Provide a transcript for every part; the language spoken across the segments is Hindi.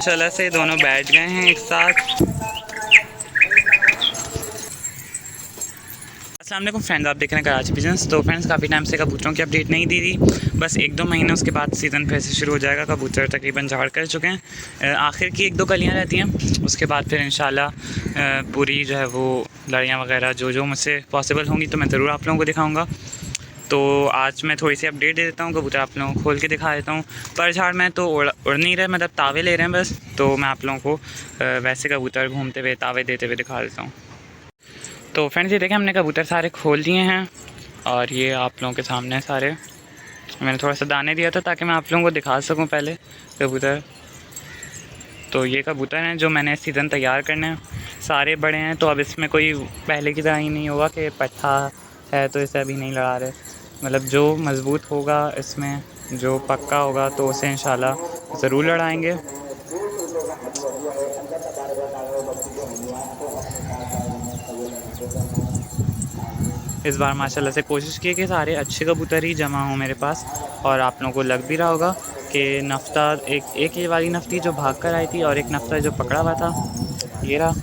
माशाल्लाह से दोनों बैठ गए हैं एक साथ। अस्सलाम वालेकुम फ्रेंड्स, आप देख रहे हैं कराची पिजन्स। तो फ्रेंड्स, काफ़ी टाइम से कबूतरों की अपडेट नहीं दी थी। बस 1-2 महीने उसके बाद सीज़न फिर से शुरू हो जाएगा। कबूतर तकरीबन झाड़ कर चुके हैं। आखिर की 1-2 कलियाँ रहती हैं, उसके बाद फिर इंशाल्लाह पूरी जो है वो लड़ियाँ वगैरह जो मुझसे पॉसिबल होंगी तो मैं ज़रूर आप लोगों को दिखाऊँगा। तो आज मैं थोड़ी सी अपडेट दे देता हूँ, कबूतर आप लोगों को खोल के दिखा देता हूँ। पर झाड़ में तो उड़ नहीं रहे, मतलब तावे ले रहे हैं बस। तो मैं आप लोगों को वैसे कबूतर घूमते हुए तावे देते हुए दिखा देता हूँ। तो फ्रेंड्स, ये देखें, हमने कबूतर सारे खोल दिए हैं और ये आप लोगों के सामने सारे मैंने थोड़ा सा दाने दिया था ताकि मैं आप लोगों को दिखा सकूं पहले कबूतर। तो ये कबूतर हैं जो मैंने इस सीज़न तैयार करने हैं। सारे बड़े हैं, तो अब इसमें कोई पहले की तरह ही नहीं होगा कि पट्ठा है तो इसे अभी नहीं लड़ा रहे। मतलब जो मज़बूत होगा इसमें, जो पक्का होगा तो उसे इंशाल्लाह ज़रूर लड़ाएंगे। इस बार माशाल्लाह से कोशिश की कि सारे अच्छे कबूतर ही जमा हों मेरे पास। और आप लोगों को लग भी रहा होगा कि नफ्ता एक ये वाली नफ्ती जो भाग कर आई थी और एक नफ्ता जो पकड़ा हुआ था ये रहा।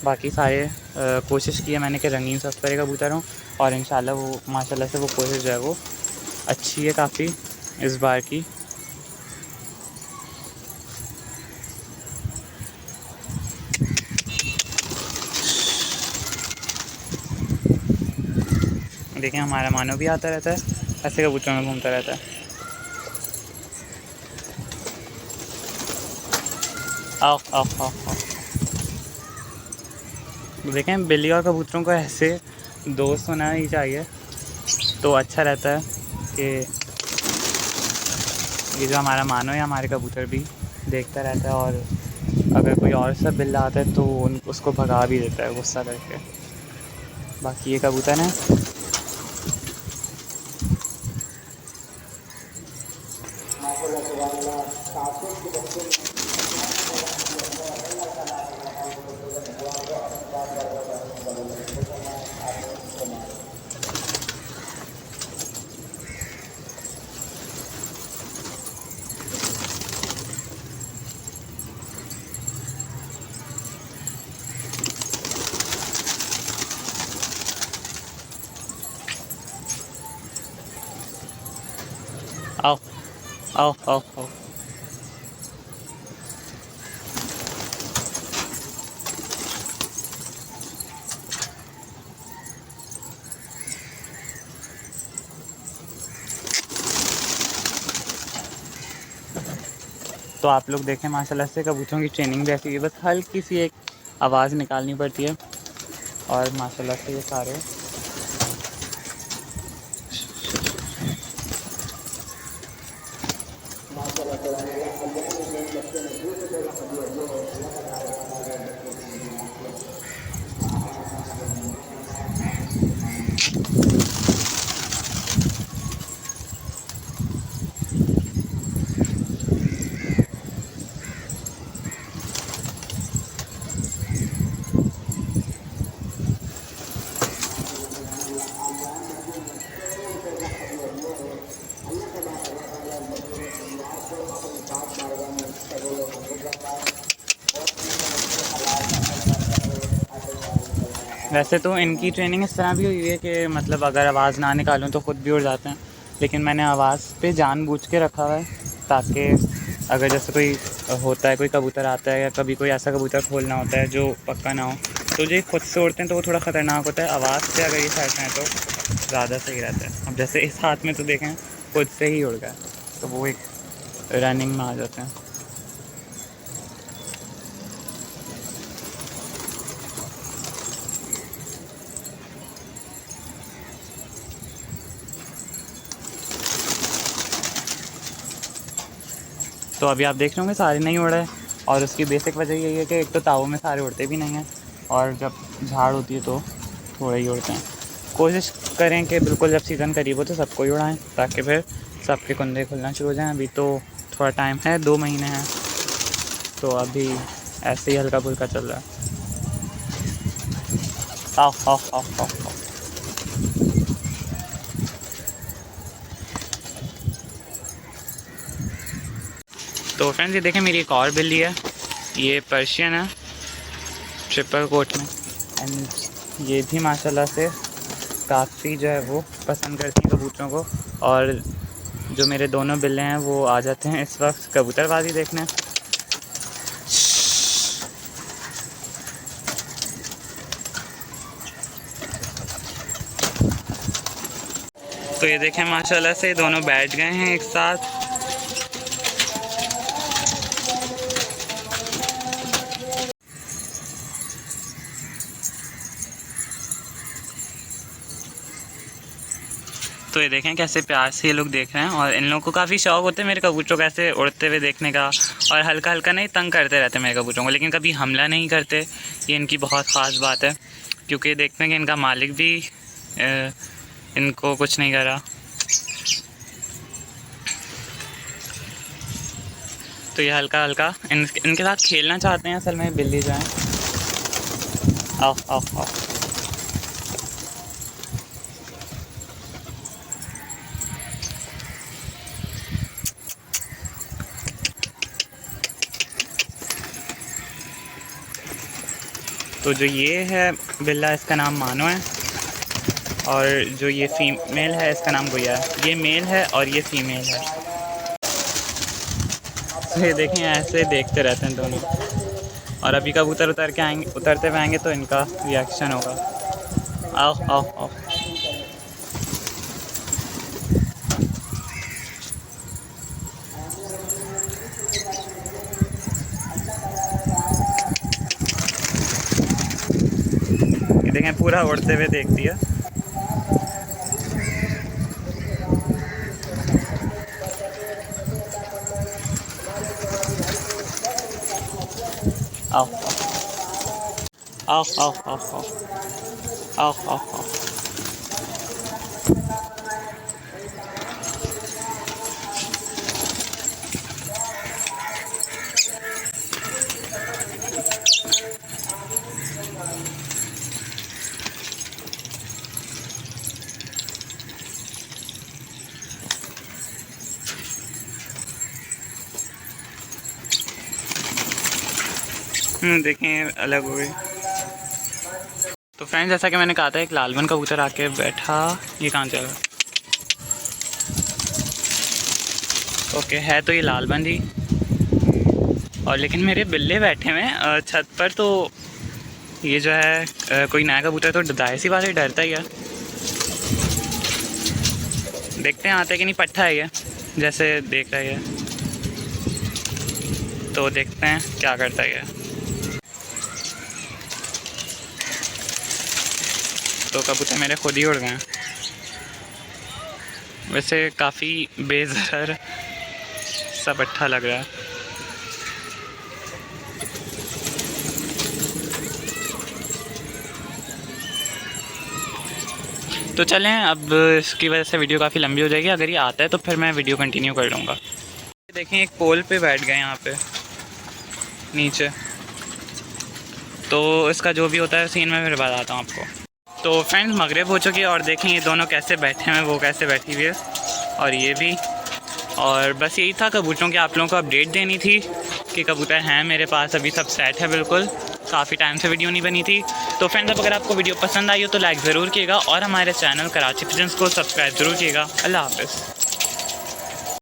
बाकी सारे कोशिश की है मैंने कि रंगीन सफ़ेद कबूतर हों और इंशाल्लाह वो माशाल्लाह से वो कोशिश जो है वो अच्छी है काफ़ी इस बार की। देखें, हमारा मानो भी आता रहता है, ऐसे कबूतरों में घूमता रहता है। आओ आओ आओ आओ। देखें, बिल्ली और कबूतरों को ऐसे दोस्त होना ही चाहिए तो अच्छा रहता है कि ये जो हमारा मानो है हमारे कबूतर भी देखता रहता है और अगर कोई और सा बिल्ला आता है तो उसको भगा भी देता है गुस्सा करके। बाकी ये कबूतर हैं। आओ आओ आओ आओ। तो आप लोग देखें, माशाल्लाह से कबूतरों की ट्रेनिंग भी ऐसी है, बस हल्की सी एक आवाज़ निकालनी पड़ती है और माशाल्लाह से ये सारे वैसे तो इनकी ट्रेनिंग इस तरह भी हुई है कि मतलब अगर आवाज़ ना निकालूं तो ख़ुद भी उड़ जाते हैं। लेकिन मैंने आवाज़ पे जानबूझ के रखा हुआ है ताकि अगर जैसे कोई होता है, कोई कबूतर आता है या कभी कोई ऐसा कबूतर खोलना होता है जो पक्का ना हो, तो जो खुद से उड़ते हैं तो वो थोड़ा ख़तरनाक होता है। आवाज़ से अगर ये फैलते हैं तो ज़्यादा सही रहता है। अब जैसे इस हाथ में तो देखें खुद से ही उड़ गया, तो वो एक रनिंग में आ जाते हैं। तो अभी आप देख रहे होंगे सारे नहीं उड़ रहे और उसकी बेसिक वजह यही है कि एक तो तावों में सारे उड़ते भी नहीं हैं और जब झाड़ होती है तो थोड़े ही उड़ते हैं। कोशिश करें कि बिल्कुल जब सीज़न करीब हो तो सबको ही उड़ाएँ ताकि फिर सबके कुंडे खुलना शुरू हो जाएँ। अभी तो थोड़ा टाइम है, 2 महीने हैं, तो अभी ऐसे ही हल्का फुल्का चल रहा है। आओ आओ आओ आओ आओ। तो फ्रेंड्स, ये देखें, मेरी एक और बिल्ली है ये पर्शियन है ट्रिपल कोट में। एंड ये भी माशाल्लाह से काफ़ी जो है वो पसंद करती हैं कबूतरों को। और जो मेरे दोनों बिल्ले हैं वो आ जाते हैं इस वक्त कबूतरबाजी देखने। तो ये देखें माशाल्लाह से दोनों बैठ गए हैं एक साथ। तो ये देखें कैसे प्यार से ये लोग देख रहे हैं। और इन लोगों को काफ़ी शौक़ होता है मेरे कबूतरों को ऐसे उड़ते हुए देखने का। और हल्का हल्का नहीं तंग करते रहते हैं मेरे कबूतरों को, लेकिन कभी हमला नहीं करते। ये इनकी बहुत ख़ास बात है, क्योंकि देखते हैं कि इनका मालिक भी इनको कुछ नहीं करा। तो ये हल्का हल्का इनके साथ खेलना चाहते हैं असल में बिल्ली जाएँ। आओ आओ आओ। तो जो ये है बिल्ला इसका नाम मानो है, और जो ये फीमेल है इसका नाम गुया है। ये मेल है और ये फीमेल है। तो ये देखें ऐसे देखते रहते हैं दोनों। और अभी कबूतर उतरते हुए आएंगे तो इनका रिएक्शन होगा। आओ आओ आओ। ये देखें पूरा उड़ते हुए देख दिया। आओ आओ आओ आओ आओ आओ आओ आओ। देखें अलग हो गई। तो फ्रेंड्स जैसा कि मैंने कहा था, एक लालवन कबूतर आके बैठा। ये कहाँ चला? ओके है तो ये लालवन ही। और लेकिन मेरे बिल्ले बैठे हुए हैं छत पर। तो ये जो है कोई नया कबूतर तो जाहिर सी बात है डरता ही है। देखते हैं आते कि नहीं। पट्ठा है ये, जैसे देख रहा है। तो देखते हैं क्या करता है। तो कबूतर मेरे खुद ही उड़ गए हैं। वैसे काफ़ी बेज़र सा पट्ठा लग रहा है। तो चलें, अब इसकी वजह से वीडियो काफ़ी लंबी हो जाएगी। अगर ये आता है तो फिर मैं वीडियो कंटिन्यू कर लूँगा। देखें एक पोल पे बैठ गए यहाँ पे नीचे। तो इसका जो भी होता है सीन में फिर बताता हूँ आपको। तो फ्रेंड्स मगरिब हो चुकी है और देखें ये दोनों कैसे बैठे हैं, वो कैसे बैठी हुई है और ये भी। और बस यही था कबूतरों की आप लोगों को अपडेट देनी थी कि कबूतर हैं मेरे पास, अभी सब सेट है बिल्कुल। काफ़ी टाइम से वीडियो नहीं बनी थी। तो फ्रेंड्स अब अगर आपको वीडियो पसंद आई हो तो लाइक ज़रूर कीजिएगा और हमारे चैनल कराची पिजन्स को सब्सक्राइब ज़रूर कीजिएगा। अल्लाह हाफ़िज़।